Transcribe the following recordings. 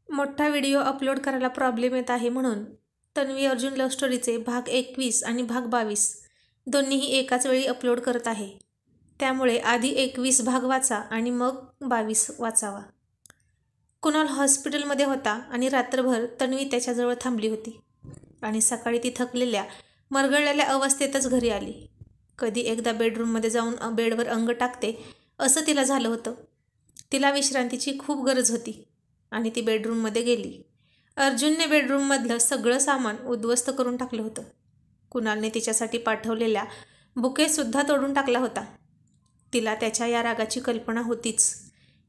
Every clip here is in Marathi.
मोठा व्हिडिओ अपलोड करायला प्रॉब्लेम येत आहे म्हणून तन्वी अर्जुन लव्ह स्टोरीचे भाग 21 आणि भाग 22 दोन्हीही एकाच वेळी अपलोड करत आहे. त्यामुळे आधी 21 भाग वाचा आणि मग 22 वाचावा. कुणाल हॉस्पिटलमध्ये होता आणि रात्रभर तन्वी त्याच्याजवळ थांबली होती आणि सकाळी ती थकलेल्या मरगळलेल्या अवस्थेतच घरी आली. कधी एकदा बेडरूममध्ये जाऊन बेडवर अंग टाकते असं तिला झालं होतं. तिला विश्रांतीची खूप गरज होती आणि ती बेडरूममध्ये गेली. अर्जुनने बेडरूममधलं सगळं सामान उद्ध्वस्त करून टाकलं होतं. कुणालने तिच्यासाठी पाठवलेल्या बुकेसुद्धा तोडून टाकला होता. तिला त्याच्या या रागाची कल्पना होतीच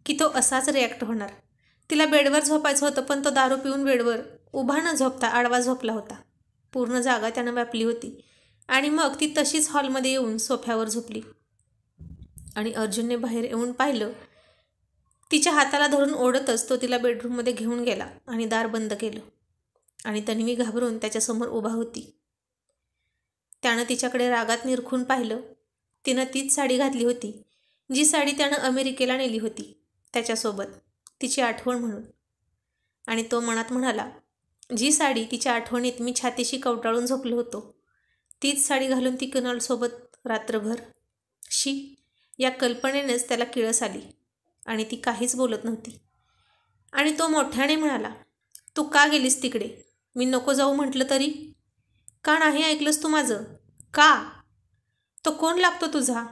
की तो असाच रिॲक्ट होणार. तिला बेडवर झोपायचं होतं पण तो दारू पिऊन बेडवर उभा न झोपता आडवा झोपला होता. पूर्ण जागा त्यानं व्यापली होती आणि मग ती तशीच हॉलमध्ये येऊन सोफ्यावर झोपली. आणि अर्जुनने बाहेर येऊन पाहिलं. तिच्या हाताला धरून ओढतच तो तिला बेडरूममध्ये घेऊन गेला आणि दार बंद केलं. आणि तन्वी घाबरून त्याच्यासमोर उभा होती. त्यानं तिच्याकडे रागात निरखून पाहिलं. तिनं तीच साडी घातली होती जी साडी त्यानं अमेरिकेला नेली होती त्याच्यासोबत, तिची आठवण म्हणून. आणि तो मनात म्हणाला, जी साडी तिच्या आठवणीत मी छातीशी कवटाळून झोपलो होतो तीच साडी घालून ती कुणालसोबत रात्रभर. शी, या कल्पनेनेच त्याला किळस आली आणि ती काहीच बोलत नव्हती. आणि तो मोठ्याने म्हणाला, तू का गेलीस तिकडे? मी नको जाऊ म्हटलं तरी का नाही ऐकलंस तू माझं? का? तो कोण लागतो तुझा?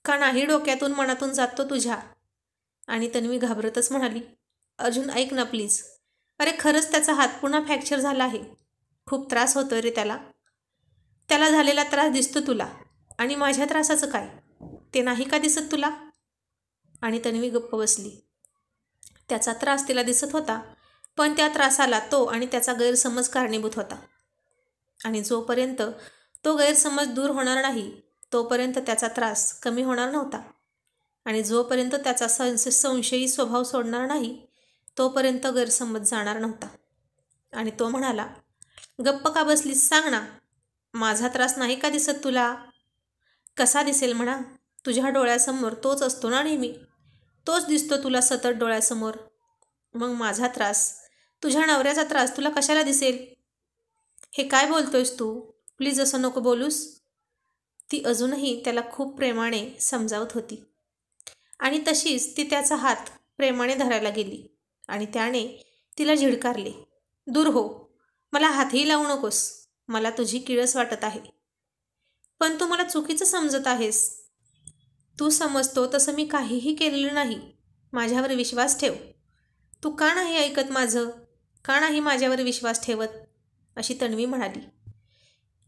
का नाही डोक्यातून मनातून जातो तुझ्या? आणि तन्वी घाबरतच म्हणाली, अर्जुन ऐक ना प्लीज. अरे खरंच त्याचा हात पुन्हा फ्रॅक्चर झाला आहे. खूप त्रास होतो रे त्याला. त्याला झालेला त्रास दिसतो तुला आणि माझ्या त्रासाचं काय? ते नाही का दिसत तुला? आणि तन्वी गप्प बसली. त्याचा त्रास तिला दिसत होता पण त्या त्रासाला तो आणि त्याचा गैरसमज कारणीभूत होता. आणि जोपर्यंत तो गैरसमज दूर होणार नाही तोपर्यंत त्याचा त्रास कमी होणार नव्हता. आणि जोपर्यंत त्याचा संशयी स्वभाव सोडणार नाही तोपर्यंत गैरसमज जाणार नव्हता. आणि तो म्हणाला, गप्प का बसलीस सांग ना. माझा त्रास नाही का दिसत तुला? कसा दिसेल म्हणा? तुझ्या डोळ्यासमोर तोच असतो ना नेहमी. तोच दिसतो तुला सतत डोळ्यासमोर. मग माझा त्रास, तुझ्या नवऱ्याचा त्रास तुला कशाला दिसेल? हे काय बोलतोयस तू? प्लीज असं नको बोलूस. ती अजूनही त्याला खूप प्रेमाने समजावत होती. आणि तशीच ती त्याचा हात प्रेमाने धरायला गेली आणि त्याने तिला झिडकारले. दूर हो, मला हातही लावू नकोस. मला तुझी किळस वाटत आहे. पण तू मला चुकीचं समजत आहेस. तू समजतो तसं मी काहीही केलेलं नाही. माझ्यावर विश्वास ठेव. तू का नाही ऐकत माझं? का नाही माझ्यावर विश्वास ठेवत? अशी तन्वी म्हणाली.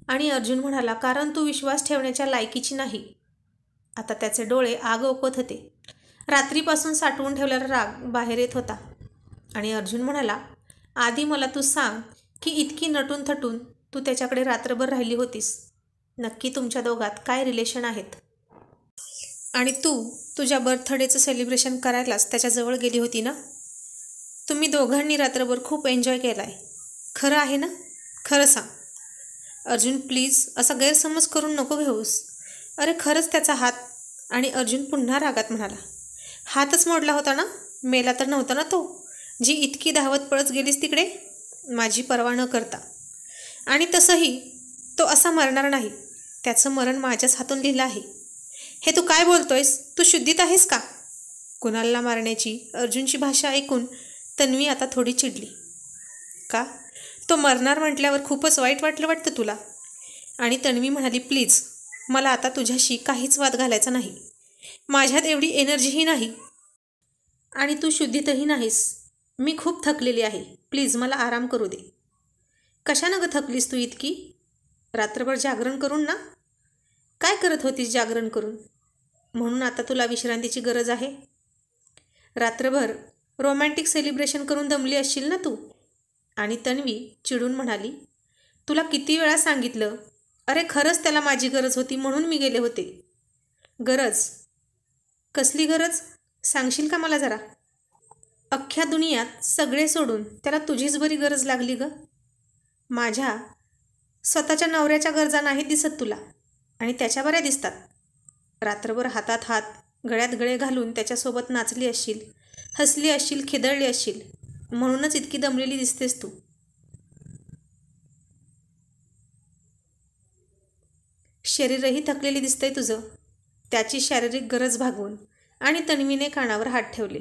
आणि अर्जुन म्हणाला, कारण तू विश्वास ठेवण्याच्या लायकीची नाही. आता त्याचे डोळे आग ओकत होते. रात्रीपासून साठवून ठेवलेला राग बाहेर येत होता. आणि अर्जुन म्हणाला, आधी मला तू सांग की इतकी नटून थटून तू त्याच्याकडे रात्रभर राहिली होतीस. नक्की तुमच्या दोघात काय रिलेशन आहेत? आणि तू तुझ्या बर्थडेचं सेलिब्रेशन करायलाच त्याच्याजवळ गेली होती ना? तुम्ही दोघांनी रात्रभर खूप एन्जॉय केला आहे. खरं आहे ना? खरं सांग. अर्जुन प्लीज असा गैरसमज करून नको घेऊस. अरे खरंच त्याचा हात. आणि अर्जुन पुन्हा रागात म्हणाला, हातच मोडला होता ना? मेला तर नव्हता ना तो? जी इतकी धावत पळत गेलीस तिकडे माझी पर्वा न करता. आणि तसंही तो असा मरणार नाही. त्याचं मरण माझ्याच हातून लिहिलं आहे. हे तू काय बोलतोयस? तू शुद्धीत आहेस का? कुणालला मारण्याची अर्जुनची भाषा ऐकून तन्वी आता थोडी चिडली. का? तो मरणार म्हटल्यावर खूपच वाईट वाटलं वाटतं तुला? आणि तन्वी म्हणाली, प्लीज मला आता तुझ्याशी काहीच वाद घालायचा नाही. माझ्यात एवढी एनर्जीही नाही आणि तू शुद्धीतही नाहीस. मी खूप थकलेली आहे. प्लीज मला आराम करू दे. कशानं ग थकलीस तू इतकी? रात्रभर जागरण करून ना? काय करत होतीस जागरण करून? म्हणून आता तुला विश्रांतीची गरज आहे. रात्रभर रोमॅन्टिक सेलिब्रेशन करून दमली असशील ना तू? आणि तन्वी चिडून म्हणाली, तुला किती वेळा सांगितलं? अरे खरंच त्याला माझी गरज होती म्हणून मी गेले होते. गरज? कसली गरज? सांगशील का मला जरा? अख्ख्या दुनियात सगळे सोडून त्याला तुझीच बरी गरज लागली ग. माझ्या स्वतःच्या नवऱ्याच्या गरजा नाही दिसत तुला आणि त्याच्या बऱ्या दिसतात. रात्रभर हातात हात गळ्यात गळे घालून त्याच्यासोबत नाचली असशील, हसली असशील, खिदळली असशील. म्हणूनच इतकी दमलेली दिसतेस तू. शरीरही थकलेली दिसतंय तुझं. त्याची शारीरिक गरज भागवून आणि तन्वीने कानावर हात ठेवले.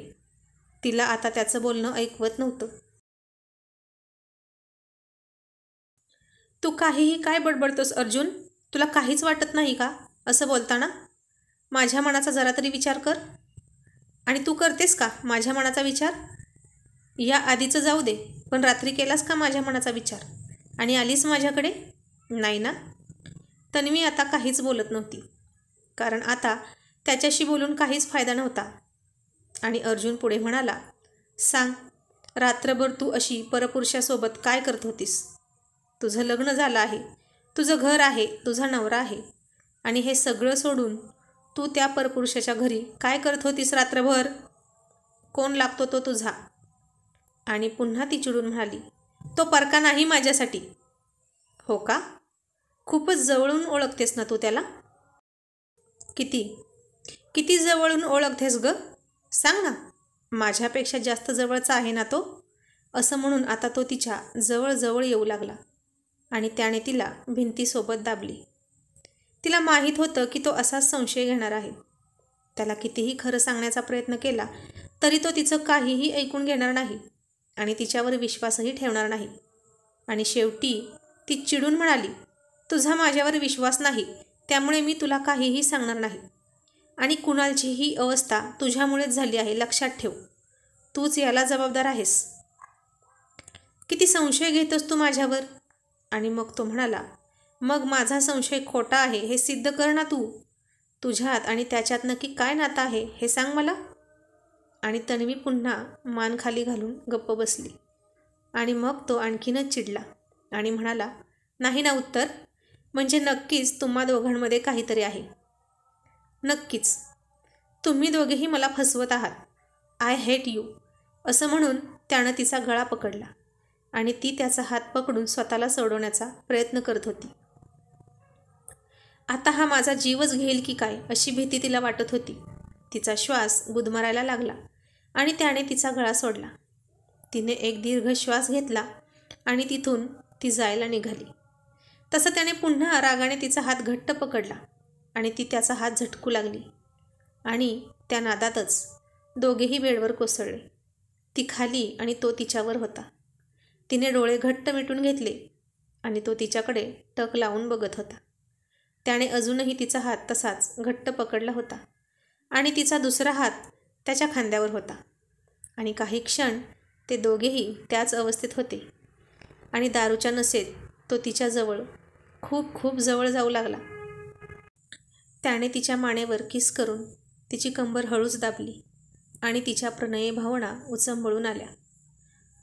तिला आता त्याचं बोलणं ऐकवत नव्हतं. तू काहीही काय बडबडतोस अर्जुन? तुला काहीच वाटत नाही का असं बोलताना? माझ्या मनाचा जरा तरी विचार कर. आणि तू करतेस का माझ्या मनाचा विचार? या आधीचं जाऊ दे, पण रात्री केलास का माझ्या मनाचा विचार आणि आलीस माझ्याकडे? नाही ना? तन्वी आता काहीच बोलत नव्हती, कारण आता त्याच्याशी बोलून काहीच फायदा नव्हता. आणि अर्जुन पुढे म्हणाला, सांग, रात्रभर तू अशी परपुरुषासोबत काय करत होतीस? तुझं लग्न झालं आहे, तुझं घर आहे, तुझा नवरा आहे, आणि हे सगळं सोडून तू त्या परपुरुषाच्या घरी काय करत होतीस रात्रभर? कोण लागतो तो तुझा? आणि पुन्हा ती चिडून म्हणाली, तो परका नाही माझ्यासाठी. हो का? खूपच जवळून ओळखतेस ना तू त्याला? किती किती जवळून ओळखतेस ग? सांग ना. माझ्यापेक्षा जास्त जवळचा आहे ना तो? असं म्हणून आता तो तिच्या जवळ येऊ लागला आणि त्याने तिला भिंतीसोबत दाबली. तिला माहीत होतं की तो असाच संशय घेणार आहे. त्याला कितीही खरं सांगण्याचा प्रयत्न केला तरी तो तिचं काहीही ऐकून घेणार नाही आणि तिच्यावर विश्वासही ठेवणार नाही. आणि शेवटी ती चिडून म्हणाली, तुझा माझ्यावर विश्वास नाही, त्यामुळे मी तुला काहीही सांगणार नाही. आणि कुणालची ही अवस्था तुझ्यामुळेच झाली आहे, लक्षात ठेव. तूच याला जबाबदार आहेस. किती संशय घेतोस तू माझ्यावर? आणि मग तो म्हणाला, मग माझा संशय खोटा आहे हे सिद्ध कर ना तू. तुझ्यात आणि त्याच्यात नक्की काय नातं आहे हे सांग मला. आणि तन्वी पुन्हा मान खाली घालून गप्प बसली. आणि मग तो आणखीनच चिडला आणि म्हणाला, नाही ना उत्तर? म्हणजे नक्कीच तुम्हा दोघांमध्ये काहीतरी आहे. नक्कीच. तुम्ही दोघेही मला फसवत आहात. I hate you. असं म्हणून त्यानं तिचा गळा पकडला आणि ती त्याचा हात पकडून स्वतःला सोडवण्याचा प्रयत्न करत होती. आता हा माझा जीवच घेईल की काय अशी भीती तिला वाटत होती. तिचा श्वास गुदमरायला लागला आणि त्याने तिचा गळा सोडला. तिने एक दीर्घ श्वास घेतला आणि तिथून ती जायला निघाली. तसं त्याने पुन्हा रागाने तिचा हात घट्ट पकडला आणि ती त्याचा हात झटकू लागली. आणि त्या नादातच दोघेही बेडवर कोसळले. ती खाली आणि तो तिच्यावर होता. तिने डोळे घट्ट मिटून घेतले आणि तो तिच्याकडे टक लावून बघत होता. त्याने अजूनही तिचा हात तसाच घट्ट पकडला होता आणि तिचा दुसरा हात त्याच्या खांद्यावर होता. आणि काही क्षण ते दोघेही त्याच अवस्थेत होते. आणि दारूच्या नशेत तो तिच्याजवळ खूप जवळ जाऊ लागला. त्याने तिच्या मानेवर किस करून तिची कंबर हळूच दाबली आणि तिच्या प्रणयी भावना उचंबळून आल्या.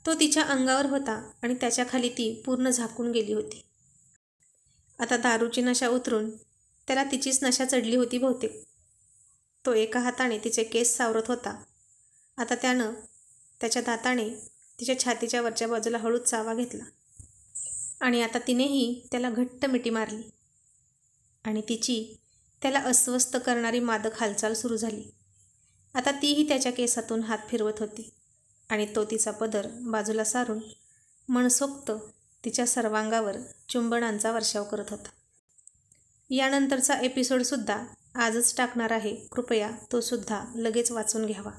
तो तिच्या अंगावर होता आणि त्याच्या खाली ती पूर्ण झाकून गेली होती. आता दारूची नशा उतरून त्याला तिचीच नशा चढली होती बहुतेक. तो एका हाताने तिचे केस सावरत होता. आता त्यानं त्याच्या दाताने तिच्या छातीच्या वरच्या बाजूला हळूच चावा घेतला आणि आता तिनेही त्याला घट्ट मिठी मारली आणि तिची त्याला अस्वस्थ करणारी मादक हालचाल सुरू झाली. आता तीही त्याच्या केसातून हात फिरवत होती आणि तो तिचा पदर बाजूला सारून मनसोक्त तिच्या सर्वांगावर चुंबनांचा वर्षाव करत होता. यानंतरचा एपिसोडसुद्धा आजच टाकणार आहे. कृपया तो सुद्धा लगेच वाचून घ्यावा.